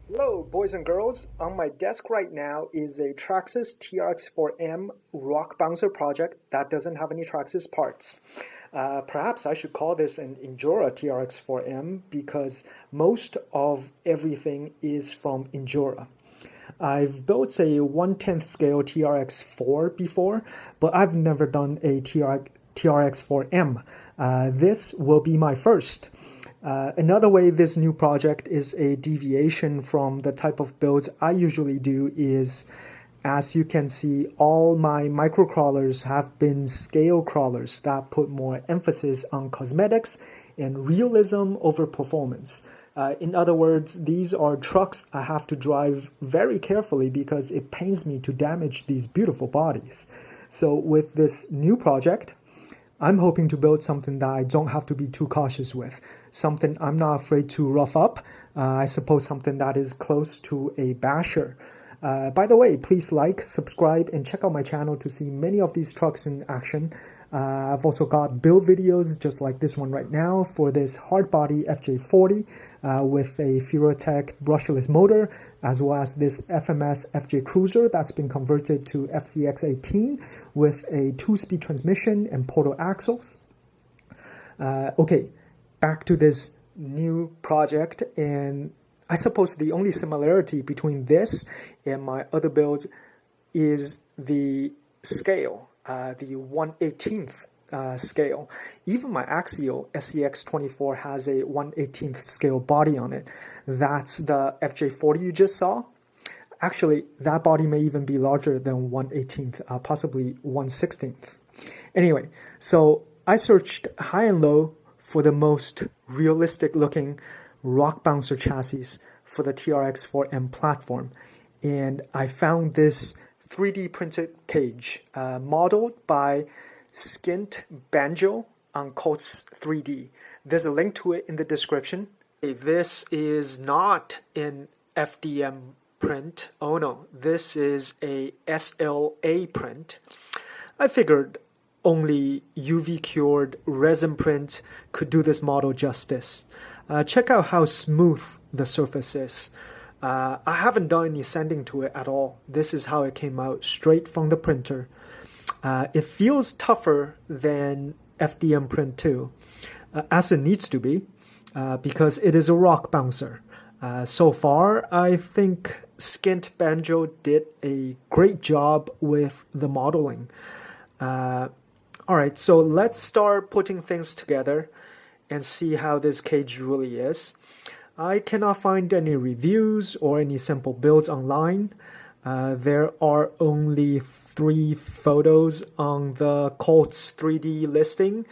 Hello, boys and girls. On my desk right now is a Traxxas TRX4m Rock Bouncer project that doesn't have any Traxxas parts. Perhaps I should call this an Injora TRX4m because most of everything is from Injora. I've built a 1/10 scale TRX4 before, but I've never done a TRX4m. This will be my first. Another way this new project is a deviation from the type of builds I usually do is, as you can see, all my microcrawlers have been scale crawlers that put more emphasis on cosmetics and realism over performance. In other words, these are trucks I have to drive very carefully because it pains me to damage these beautiful bodies. So with this new project, I'm hoping to build something that I don't have to be too cautious with, something I'm not afraid to rough up, I suppose something that is close to a basher. By the way, please like, subscribe, and check out my channel to see many of these trucks in action. I've also got build videos just like this one right now for this hardbody FJ40 with a Furotech brushless motor, as well as this FMS FJ Cruiser that's been converted to FCX18 with a 2-speed transmission and portal axles. Okay, back to this new project, and I suppose the only similarity between this and my other builds is the scale, the 1/18th scale. Even my Axial SCX24 has a 1/18th scale body on it. That's the FJ40 you just saw. Actually, that body may even be larger than 1/18th, possibly 1/16th. Anyway, so I searched high and low for the most realistic looking rock bouncer chassis for the TRX4m platform, and I found this 3D printed cage modeled by Skint Banjo on Coats 3D. There's a link to it in the description. This is not an FDM print. Oh no, this is a SLA print. I figured only UV cured resin print could do this model justice. Check out how smooth the surface is. I haven't done any sanding to it at all. This is how it came out straight from the printer. It feels tougher than FDM print too, as it needs to be, because it is a rock bouncer. So far, I think Skint Banjo did a great job with the modeling. Alright, so let's start putting things together and see how this cage really is. I cannot find any reviews or any sample builds online. There are only 3 photos on the Coats 3D listing,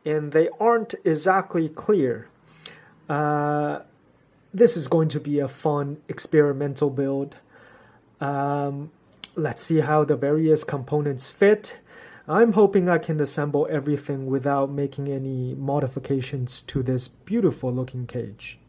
and they aren't exactly clear. This is going to be a fun experimental build. Let's see how the various components fit. I'm hoping I can assemble everything without making any modifications to this beautiful looking cage.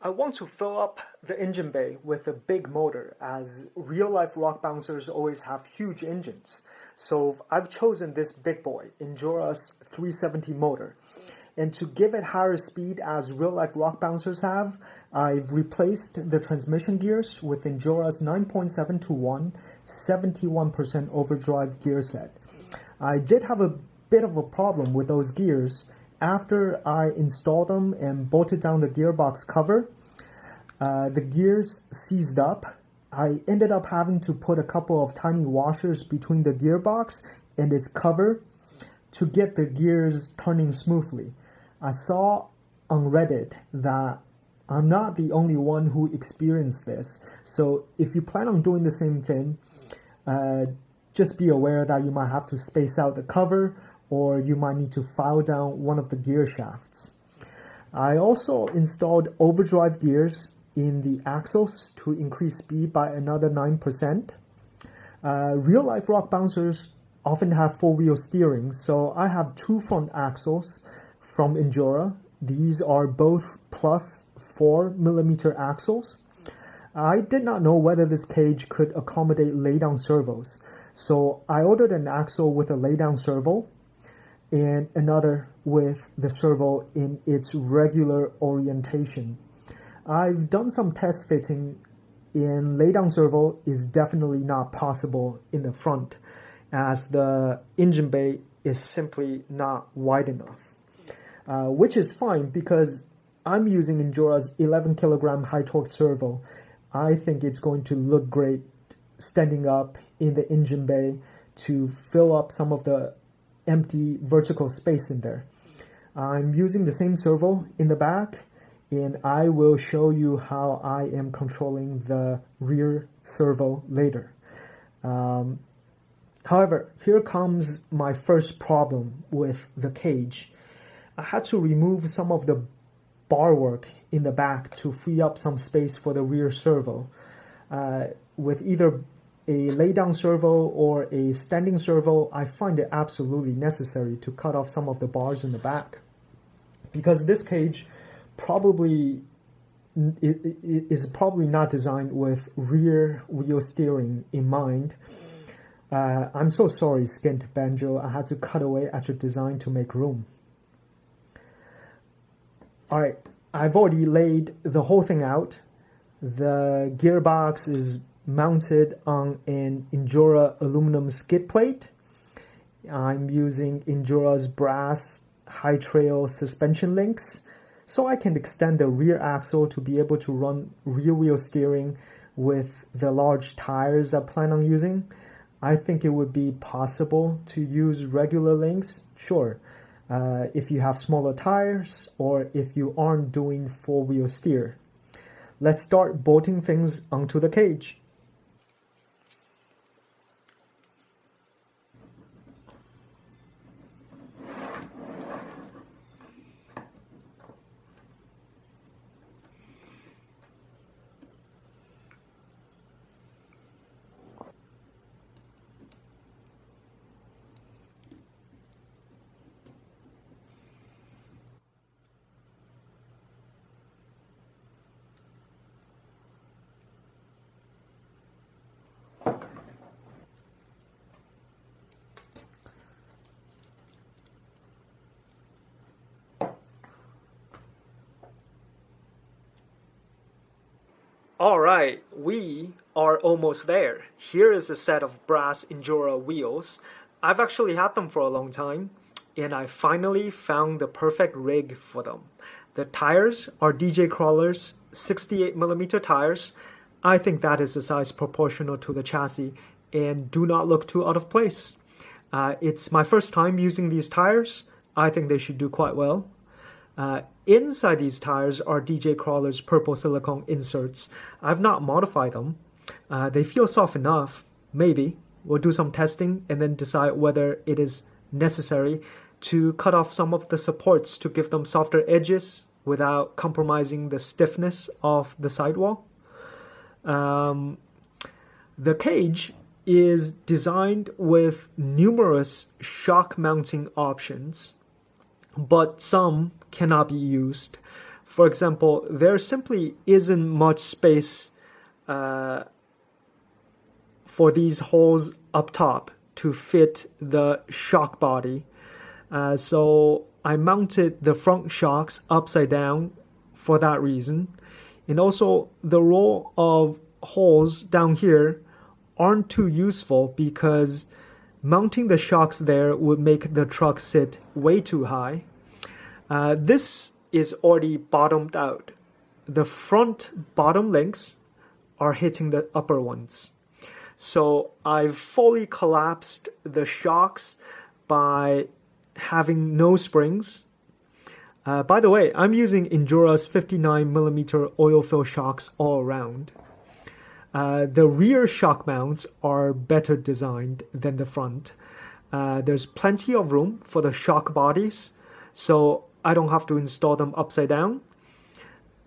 I want to fill up the engine bay with a big motor, as real-life rock bouncers always have huge engines. So I've chosen this big boy, Injora's 370 motor. And to give it higher speed as real-life rock bouncers have, I've replaced the transmission gears with Injora's 9.721 71% overdrive gear set. I did have a bit of a problem with those gears. After I installed them and bolted down the gearbox cover, the gears seized up. I ended up having to put a couple of tiny washers between the gearbox and its cover to get the gears turning smoothly. I saw on Reddit that I'm not the only one who experienced this. So if you plan on doing the same thing, just be aware that you might have to space out the cover, or you might need to file down one of the gear shafts. I also installed overdrive gears in the axles to increase speed by another 9%. Real-life rock bouncers often have four-wheel steering, so I have 2 front axles from Injora. These are both plus 4mm axles. I did not know whether this cage could accommodate laydown servos, so I ordered an axle with a laydown servo and another with the servo in its regular orientation. I've done some test fitting in laydown servo is definitely not possible in the front, as the engine bay is simply not wide enough, which is fine because I'm using Injora's 11 kilogram high torque servo. I think it's going to look great standing up in the engine bay to fill up some of the empty vertical space in there. I'm using the same servo in the back, and I will show you how I am controlling the rear servo later. However, here comes my first problem with the cage. I had to remove some of the bar work in the back to free up some space for the rear servo. With either a laydown servo or a standing servo, I find it absolutely necessary to cut off some of the bars in the back, because this cage is probably not designed with rear wheel steering in mind. I'm so sorry, Skint Banjo. I had to cut away at your design to make room. Alright, I've already laid the whole thing out. The gearbox is mounted on an Injora aluminum skid plate. I'm using Injora's brass high trail suspension links, so I can extend the rear axle to be able to run rear wheel steering with the large tires I plan on using. I think it would be possible to use regular links, sure, if you have smaller tires or if you aren't doing four wheel steer. Let's start bolting things onto the cage. Alright, we are almost there. Here is a set of brass Injora wheels. I've actually had them for a long time, and I finally found the perfect rig for them. The tires are DJ Crawler's 68mm tires. I think that is a size proportional to the chassis and do not look too out of place. It's my first time using these tires. I think they should do quite well. Inside these tires are DJ Crawler's purple silicone inserts. I've not modified them. They feel soft enough. Maybe. We'll do some testing and then decide whether it is necessary to cut off some of the supports to give them softer edges without compromising the stiffness of the sidewall. The cage is designed with numerous shock mounting options, but some cannot be used. For example, there simply isn't much space for these holes up top to fit the shock body. So I mounted the front shocks upside down for that reason. And also the row of holes down here aren't too useful because mounting the shocks there would make the truck sit way too high. This is already bottomed out. The front bottom links are hitting the upper ones. So I've fully collapsed the shocks by having no springs. By the way, I'm using Injora's 59mm oil fill shocks all around. The rear shock mounts are better designed than the front. There's plenty of room for the shock bodies, so I don't have to install them upside down.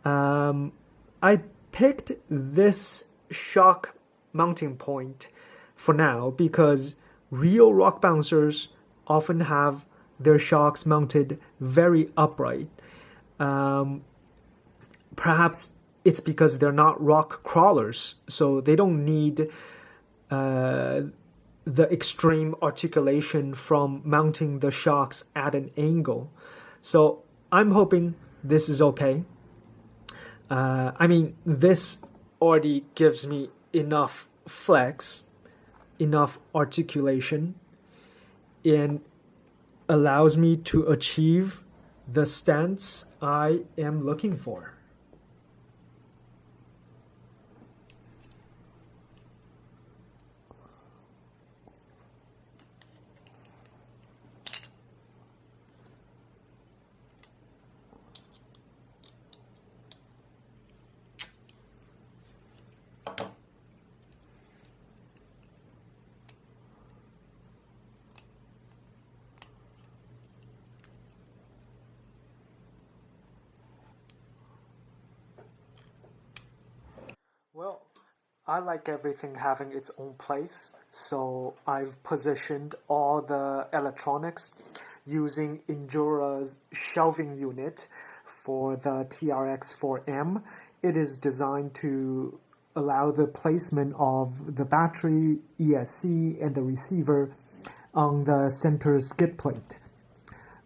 I picked this shock mounting point for now because real rock bouncers often have their shocks mounted very upright. Perhaps it's because they're not rock crawlers, so they don't need the extreme articulation from mounting the shocks at an angle. So I'm hoping this is okay. I mean, this already gives me enough flex, enough articulation, and allows me to achieve the stance I am looking for. Well, I like everything having its own place, so I've positioned all the electronics using Injora's shelving unit for the TRX4m. It is designed to allow the placement of the battery, ESC, and the receiver on the center skid plate.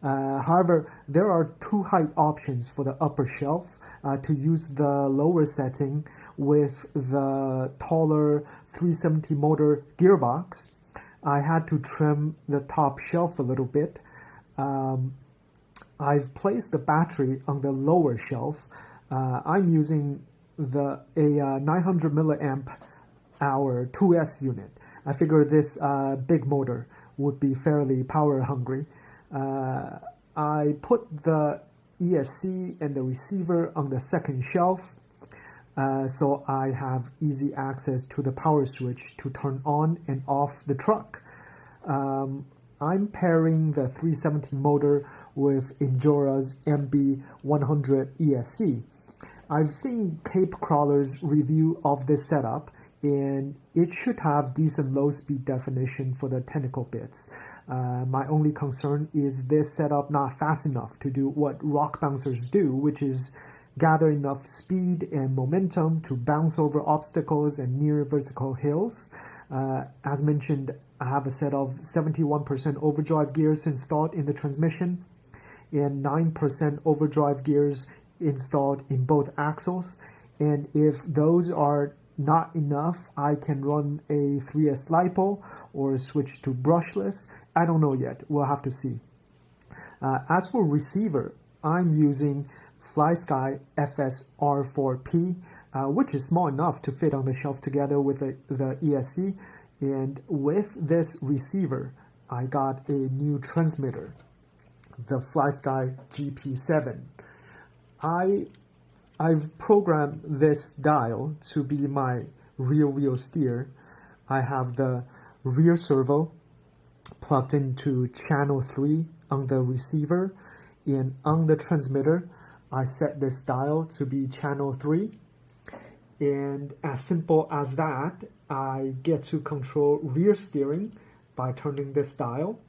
However, there are two height options for the upper shelf. To use the lower setting with the taller 370 motor gearbox, I had to trim the top shelf a little bit. I've placed the battery on the lower shelf. I'm using a 900 milliamp hour 2S unit. I figured this big motor would be fairly power hungry. I put the ESC and the receiver on the second shelf, so I have easy access to the power switch to turn on and off the truck. I'm pairing the 370 motor with Injora's MB100 ESC. I've seen Cape Crawler's review of this setup, and it should have decent low speed definition for the technical bits. My only concern is this setup not fast enough to do what rock bouncers do, which is gather enough speed and momentum to bounce over obstacles and near vertical hills. As mentioned, I have a set of 71% overdrive gears installed in the transmission and 9% overdrive gears installed in both axles. And if those are not enough, I can run a 3S LiPo or switch to brushless. I don't know yet. We'll have to see. As for receiver, I'm using FlySky FSR4P, which is small enough to fit on the shelf together with the ESC. And with this receiver, I got a new transmitter, the FlySky GP7. I've programmed this dial to be my rear wheel steer. I have the rear servo plugged into channel 3 on the receiver, and on the transmitter I set this dial to be channel 3, and as simple as that, I get to control rear steering by turning this dial.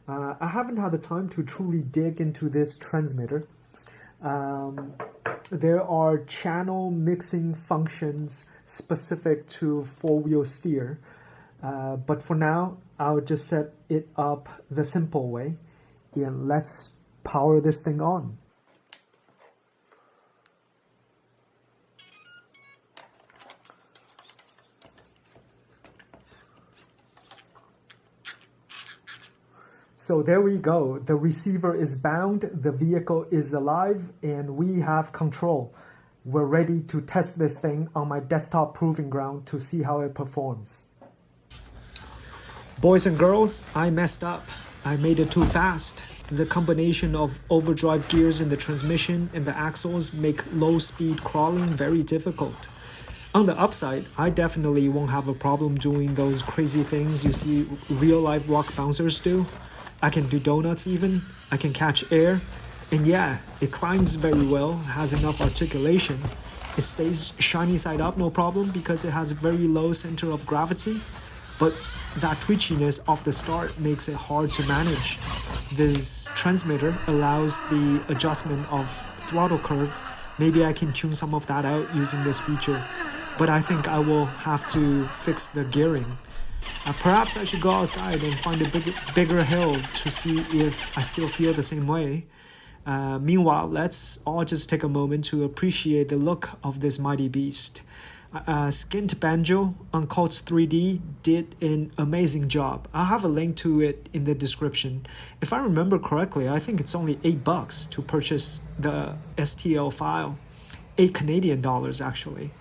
I haven't had the time to truly dig into this transmitter. There are channel mixing functions specific to four-wheel steer, but for now I'll just set it up the simple way, and let's power this thing on. So there we go. The receiver is bound, the vehicle is alive, and we have control. We're ready to test this thing on my desktop proving ground to see how it performs. Boys and girls, I messed up. I made it too fast. The combination of overdrive gears in the transmission and the axles make low-speed crawling very difficult. On the upside, I definitely won't have a problem doing those crazy things you see real-life rock bouncers do. I can do donuts even, I can catch air, and yeah, it climbs very well, has enough articulation. It stays shiny side up no problem because it has a very low center of gravity, but that twitchiness off the start makes it hard to manage. This transmitter allows the adjustment of throttle curve. Maybe I can tune some of that out using this feature, but I think I will have to fix the gearing. Perhaps I should go outside and find a bigger hill to see if I still feel the same way. Meanwhile, let's all just take a moment to appreciate the look of this mighty beast. Skint Banjo on Cults 3D did an amazing job. I'll have a link to it in the description. If I remember correctly, I think it's only $8 to purchase the STL file. $8 actually.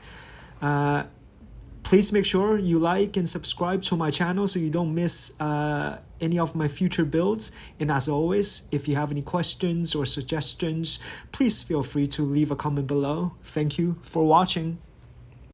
Please make sure you like and subscribe to my channel so you don't miss any of my future builds. And as always, if you have any questions or suggestions, please feel free to leave a comment below. Thank you for watching.